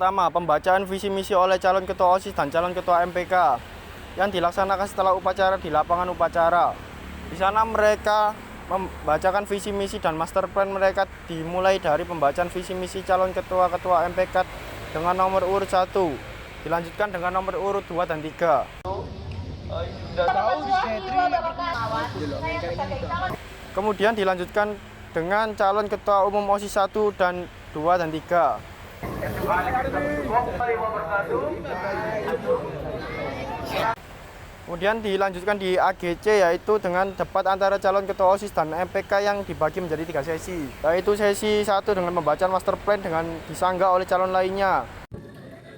pertama, pembacaan visi misi oleh calon ketua OSIS dan calon ketua MPK yang dilaksanakan setelah upacara di lapangan upacara. Di sana mereka membacakan visi misi dan master plan mereka, dimulai dari pembacaan visi misi calon ketua-ketua MPK dengan nomor urut 1, dilanjutkan dengan nomor urut 2 dan 3. Kemudian dilanjutkan dengan calon ketua umum OSIS 1 dan 2 dan 3. Kemudian dilanjutkan di AGC, yaitu dengan debat antara calon ketua OSIS dan MPK yang dibagi menjadi 3 sesi, yaitu sesi 1 dengan pembacaan master plan dengan disanggah oleh calon lainnya.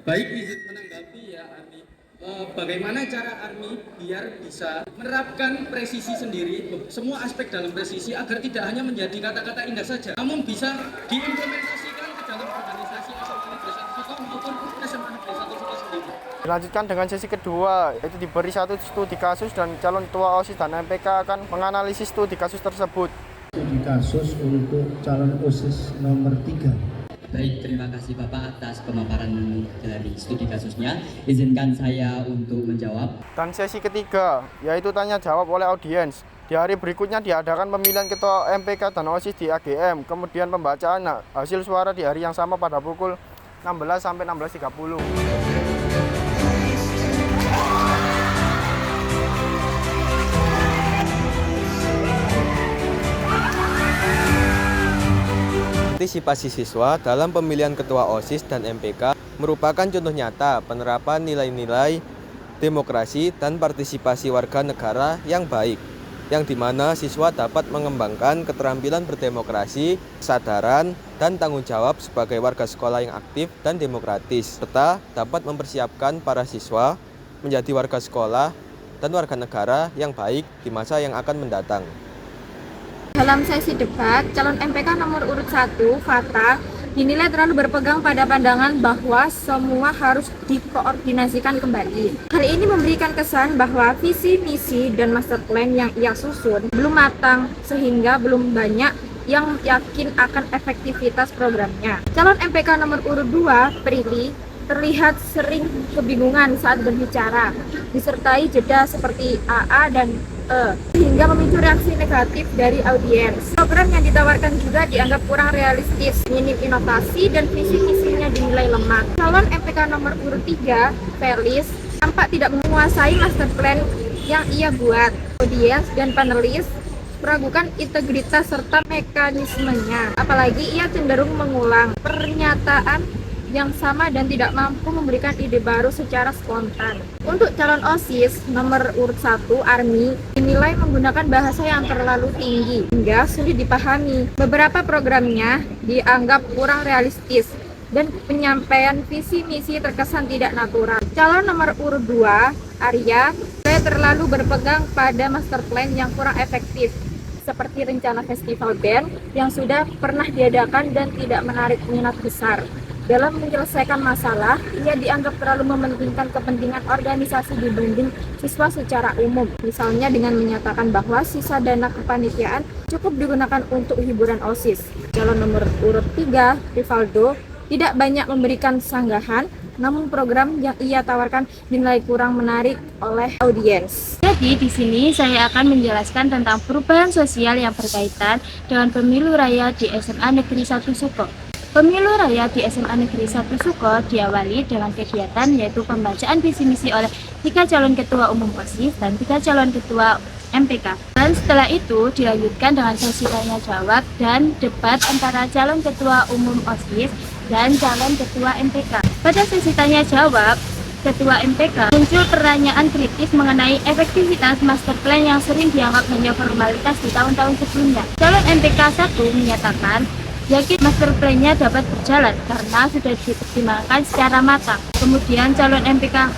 Baik, izin menanggapi ya Armi. Bagaimana cara Armi biar bisa menerapkan presisi sendiri, semua aspek dalam presisi agar tidak hanya menjadi kata-kata indah saja, namun bisa diimplementasikan ke dalam organisasi SMA Negeri 1 Suko maupun SMA Negeri 1 Suko sendiri. Dilanjutkan dengan sesi kedua, yaitu diberi 1 studi kasus dan calon ketua OSIS dan MPK akan menganalisis studi kasus tersebut. Studi kasus untuk calon OSIS nomor 3. Baik, terima kasih Bapak atas pemaparan dari studi kasusnya. Izinkan saya untuk menjawab. Dan sesi ketiga, yaitu tanya jawab oleh audiens. Di hari berikutnya diadakan pemilihan ketua MPK dan OSIS di AGM, kemudian pembacaan hasil suara di hari yang sama pada pukul 16 sampai 16.30. Partisipasi siswa dalam pemilihan ketua OSIS dan MPK merupakan contoh nyata penerapan nilai-nilai demokrasi dan partisipasi warga negara yang baik, yang dimana siswa dapat mengembangkan keterampilan berdemokrasi, kesadaran, dan tanggung jawab sebagai warga sekolah yang aktif dan demokratis, serta dapat mempersiapkan para siswa menjadi warga sekolah dan warga negara yang baik di masa yang akan mendatang. Dalam sesi debat, calon MPK nomor urut 1, Fatah, dinilai terlalu berpegang pada pandangan bahwa semua harus dikoordinasikan kembali. Hal ini memberikan kesan bahwa visi, misi, dan master plan yang ia susun belum matang sehingga belum banyak yang yakin akan efektivitas programnya. Calon MPK nomor urut 2, Prilly, terlihat sering kebingungan saat berbicara, disertai jeda seperti AA dan sehingga memicu reaksi negatif dari audiens. Program yang ditawarkan juga dianggap kurang realistis, minim inovasi, dan visi-misinya dinilai lemah. Calon MPK nomor urut 3, Felis, tampak tidak menguasai master plan yang ia buat. Audiens dan panelis meragukan integritas serta mekanismenya, apalagi ia cenderung mengulang pernyataan yang sama dan tidak mampu memberikan ide baru secara spontan. Untuk calon OSIS nomor urut 1, Armi, dinilai menggunakan bahasa yang terlalu tinggi hingga sulit dipahami. Beberapa programnya dianggap kurang realistis dan penyampaian visi misi terkesan tidak natural. Calon nomor urut 2, Arya, terlalu berpegang pada master plan yang kurang efektif, seperti rencana festival band yang sudah pernah diadakan dan tidak menarik minat besar. Dalam menyelesaikan masalah, ia dianggap terlalu mementingkan kepentingan organisasi dibanding siswa secara umum. Misalnya dengan menyatakan bahwa sisa dana kepanitiaan cukup digunakan untuk hiburan OSIS. Calon nomor urut 3, Rivaldo, tidak banyak memberikan sanggahan, namun program yang ia tawarkan dinilai kurang menarik oleh audiens. Jadi di sini saya akan menjelaskan tentang perubahan sosial yang berkaitan dengan pemilu raya di SMA Negeri 1 Suko. Pemilu raya di SMA Negeri 1 Suko diawali dengan kegiatan yaitu pembacaan visi misi oleh 3 calon ketua umum OSIS dan 3 calon ketua MPK. Dan setelah itu dilanjutkan dengan sesi tanya jawab dan debat antara calon ketua umum OSIS dan calon ketua MPK. Pada sesi tanya jawab, ketua MPK muncul pertanyaan kritis mengenai efektivitas master plan yang sering dianggap hanya formalitas di tahun-tahun sebelumnya. Calon MPK 1 menyatakan yakin master plan-nya dapat berjalan karena sudah dipertimbangkan secara matang. Kemudian calon MPK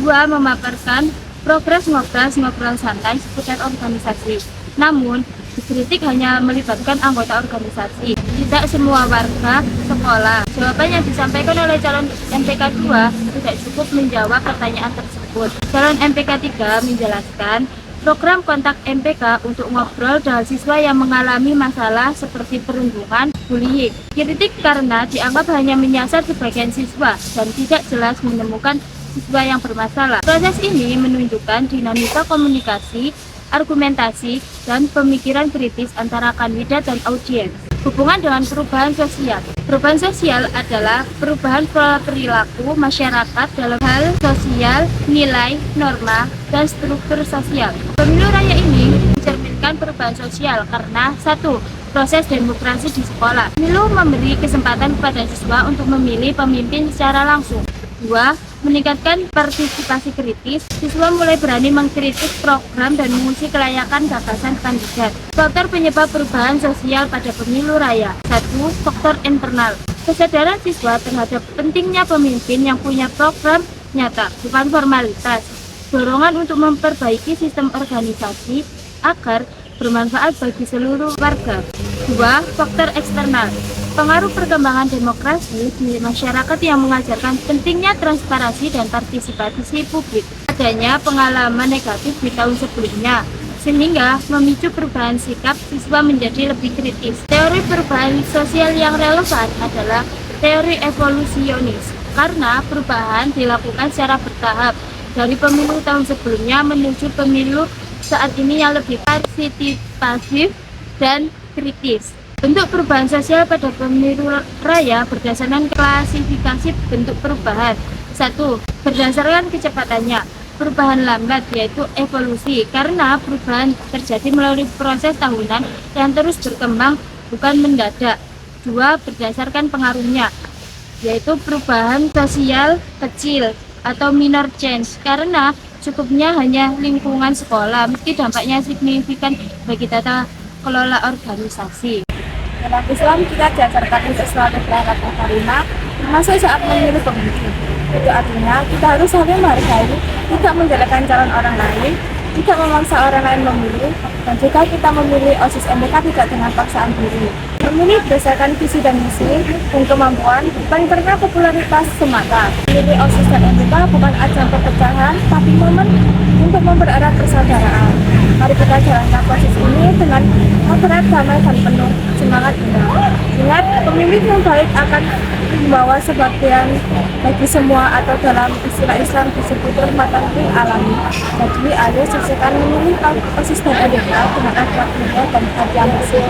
2 memaparkan progres ngobrol santai seputar organisasi. Namun, dikritik hanya melibatkan anggota organisasi, tidak semua warga sekolah. Jawaban yang disampaikan oleh calon MPK 2 tidak cukup menjawab pertanyaan tersebut. Calon MPK 3 menjelaskan program kontak MPK untuk ngobrol dengan siswa yang mengalami masalah seperti perundungan, bullying. Kritik karena dianggap hanya menyasar sebagian siswa dan tidak jelas menemukan siswa yang bermasalah. Proses ini menunjukkan dinamika komunikasi, argumentasi, dan pemikiran kritis antara kandidat dan audiens. Hubungan dengan perubahan sosial. Perubahan sosial adalah perubahan pola perilaku masyarakat dalam hal sosial, nilai, norma, dan struktur sosial. Pemilu raya ini mencerminkan perubahan sosial karena 1. Proses demokrasi di sekolah. Pemilu memberi kesempatan kepada siswa untuk memilih pemimpin secara langsung. 2. Meningkatkan partisipasi kritis, siswa mulai berani mengkritik program dan menguji kelayakan gagasan kandidat. Faktor penyebab perubahan sosial pada pemilu raya. 1. Faktor internal. Kesadaran siswa terhadap pentingnya pemimpin yang punya program nyata, bukan formalitas. Dorongan untuk memperbaiki sistem organisasi agar bermanfaat bagi seluruh warga. 2. Faktor eksternal. Pengaruh perkembangan demokrasi di masyarakat yang mengajarkan pentingnya transparansi dan partisipasi publik. Adanya pengalaman negatif di tahun sebelumnya, sehingga memicu perubahan sikap siswa menjadi lebih kritis. Teori perubahan sosial yang relevan adalah teori evolusionis, karena perubahan dilakukan secara bertahap dari pemilu tahun sebelumnya menuju pemilu saat ini yang lebih partisipatif dan kritis. Bentuk perubahan sosial pada pemilu raya berdasarkan klasifikasi bentuk perubahan. 1. Berdasarkan kecepatannya. Perubahan lambat yaitu evolusi, karena perubahan terjadi melalui proses tahunan yang terus berkembang, bukan mendadak. 2. Berdasarkan pengaruhnya, yaitu perubahan sosial kecil atau minor change, karena cukupnya hanya lingkungan sekolah, meski dampaknya signifikan bagi tata kelola organisasi. Dalam Islam kita diajarkan untuk selalu berakhlak karimah, termasuk saat memilih pemimpin. Itu artinya kita harus saling menghargai, tidak menjelekkan calon orang lain, tidak memaksa orang lain memilih, dan juga kita memilih OSIS MPK tidak dengan paksaan diri. Memilih berdasarkan visi dan misi dan kemampuan, bukan karena popularitas semata. Memilih OSIS dan MPK bukan ajang perpecahan, tapi momen untuk mempererat persaudaraan. Mari kita jalankan proses ini dengan moderat, damai, dan penuh semangat indah. Ingat, pemimpin yang baik akan membawa sebagian bagi semua, atau dalam istilah Islam disebut rahmatan lil alamin. Jadi, ayo selesaikan memilih OSIS dan MPK dengan akhlak mulia dan hati yang bersih.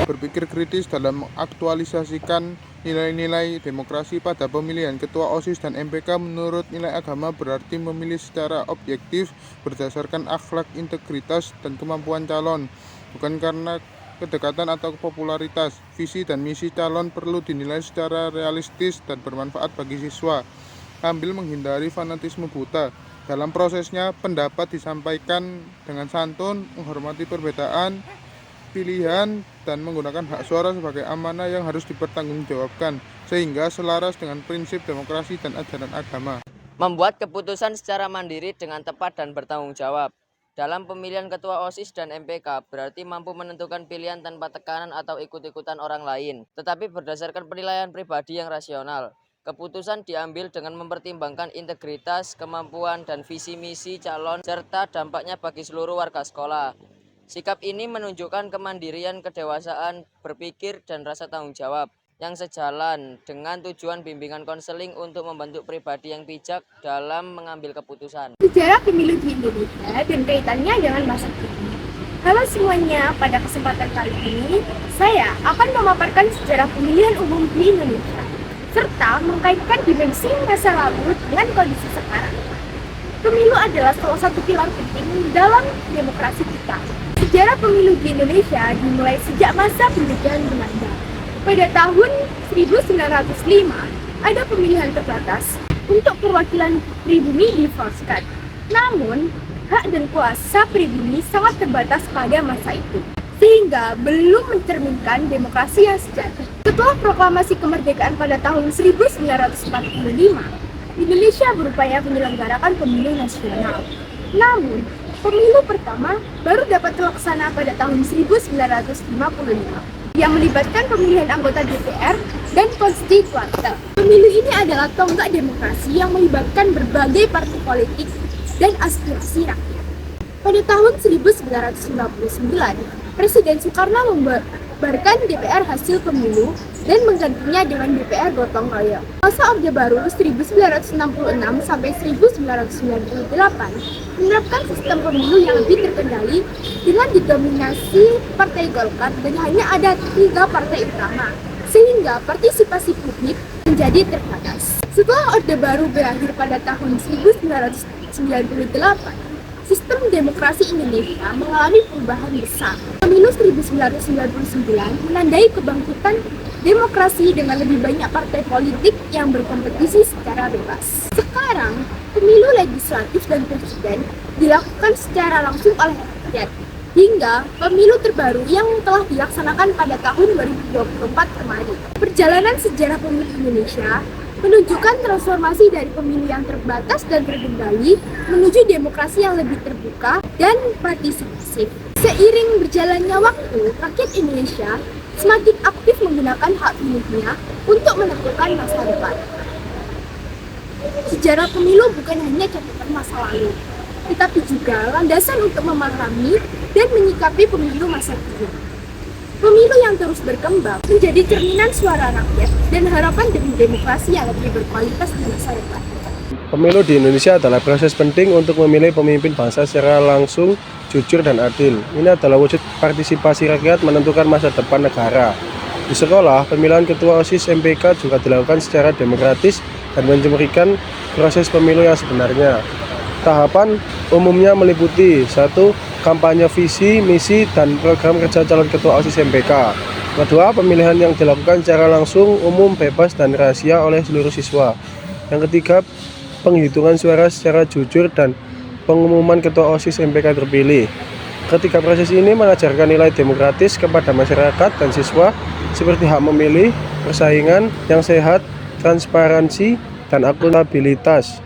Berpikir kritis dalam mengaktualisasikan nilai-nilai demokrasi pada pemilihan ketua OSIS dan MPK menurut nilai agama berarti memilih secara objektif berdasarkan akhlak, integritas, dan kemampuan calon, bukan karena kedekatan atau popularitas. Visi dan misi calon perlu dinilai secara realistis dan bermanfaat bagi siswa, sambil menghindari fanatisme buta. Dalam prosesnya, pendapat disampaikan dengan santun, menghormati perbedaan pilihan, dan menggunakan hak suara sebagai amanah yang harus dipertanggungjawabkan, sehingga selaras dengan prinsip demokrasi dan ajaran agama. Membuat keputusan secara mandiri dengan tepat dan bertanggung jawab. Dalam pemilihan ketua OSIS dan MPK berarti mampu menentukan pilihan tanpa tekanan atau ikut-ikutan orang lain, tetapi berdasarkan penilaian pribadi yang rasional. Keputusan diambil dengan mempertimbangkan integritas, kemampuan, dan visi misi calon, serta dampaknya bagi seluruh warga sekolah. Sikap ini menunjukkan kemandirian, kedewasaan, berpikir, dan rasa tanggung jawab yang sejalan dengan tujuan bimbingan konseling untuk membentuk pribadi yang bijak dalam mengambil keputusan. Sejarah pemilu di Indonesia dan kaitannya dengan masa kini. Halo semuanya, pada kesempatan kali ini saya akan memaparkan sejarah pemilihan umum di Indonesia serta mengkaitkan dimensi masa lalu dengan kondisi sekarang. Pemilu adalah salah satu pilar penting dalam demokrasi kita. Sejarah pemilu di Indonesia dimulai sejak masa penjajahan Belanda. Pada tahun 1905, ada pemilihan terbatas untuk perwakilan pribumi di Volkswagen. Namun, hak dan kuasa pribumi sangat terbatas pada masa itu, sehingga belum mencerminkan demokrasi yang sejati. Setelah proklamasi kemerdekaan pada tahun 1945, Indonesia berupaya menyelenggarakan pemilu nasional. Namun, pemilu pertama baru dapat terlaksana pada tahun 1955 yang melibatkan pemilihan anggota DPR dan konstituante. Pemilu ini adalah tonggak demokrasi yang melibatkan berbagai partai politik dan aspirasi rakyat. Pada tahun 1959, Presiden Soekarno membubarkan DPR hasil pemilu dan menggantinya dengan DPR gotong royong. Masa Orde Baru 1966 sampai 1998 menerapkan sistem pemilu yang lebih terkendali dengan didominasi Partai Golkar dan hanya ada 3 partai utama, sehingga partisipasi publik menjadi terbatas. Setelah Orde Baru berakhir pada tahun 1998, sistem demokrasi Indonesia mengalami perubahan besar. Pemilu 1999 menandai kebangkitan demokrasi dengan lebih banyak partai politik yang berkompetisi secara bebas. Sekarang, pemilu legislatif dan presiden dilakukan secara langsung oleh rakyat, hingga pemilu terbaru yang telah dilaksanakan pada tahun 2024 kemarin. Perjalanan sejarah pemilu Indonesia menunjukkan transformasi dari pemilu yang terbatas dan terkendali menuju demokrasi yang lebih terbuka dan partisipasif. Seiring berjalannya waktu, rakyat Indonesia semakin aktif menggunakan hak pilihnya untuk menentukan masa depan. Sejarah pemilu bukan hanya catatan masa lalu, tetapi juga landasan untuk memahami dan menyikapi pemilu masa kini. Pemilu yang terus berkembang menjadi cerminan suara rakyat dan harapan demi demokrasi yang lebih berkualitas di masa depan. Pemilu di Indonesia adalah proses penting untuk memilih pemimpin bangsa secara langsung, jujur, dan adil. Ini adalah wujud partisipasi rakyat menentukan masa depan negara. Di sekolah, pemilihan ketua OSIS MPK juga dilakukan secara demokratis dan memberikan proses pemilu yang sebenarnya. Tahapan umumnya meliputi 1. Kampanye visi, misi, dan program kerja calon ketua OSIS MPK. Kedua, pemilihan yang dilakukan secara langsung, umum, bebas, dan rahasia oleh seluruh siswa. Yang ketiga, penghitungan suara secara jujur dan pengumuman ketua OSIS MPK terpilih. Ketiga proses ini mengajarkan nilai demokratis kepada masyarakat dan siswa seperti hak memilih, persaingan yang sehat, transparansi, dan akuntabilitas.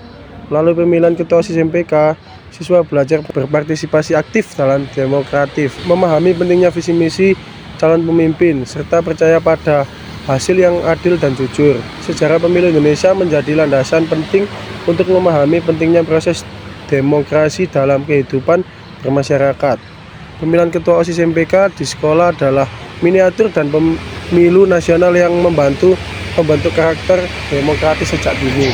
Melalui pemilihan ketua OSIS MPK, siswa belajar berpartisipasi aktif dalam demokratif, memahami pentingnya visi misi calon pemimpin, serta percaya pada hasil yang adil dan jujur. Sejarah pemilu Indonesia menjadi landasan penting untuk memahami pentingnya proses demokrasi dalam kehidupan bermasyarakat. Pemilihan ketua OSIS MPK di sekolah adalah miniatur dan pemilu nasional yang membantu membentuk karakter demokratis sejak dini.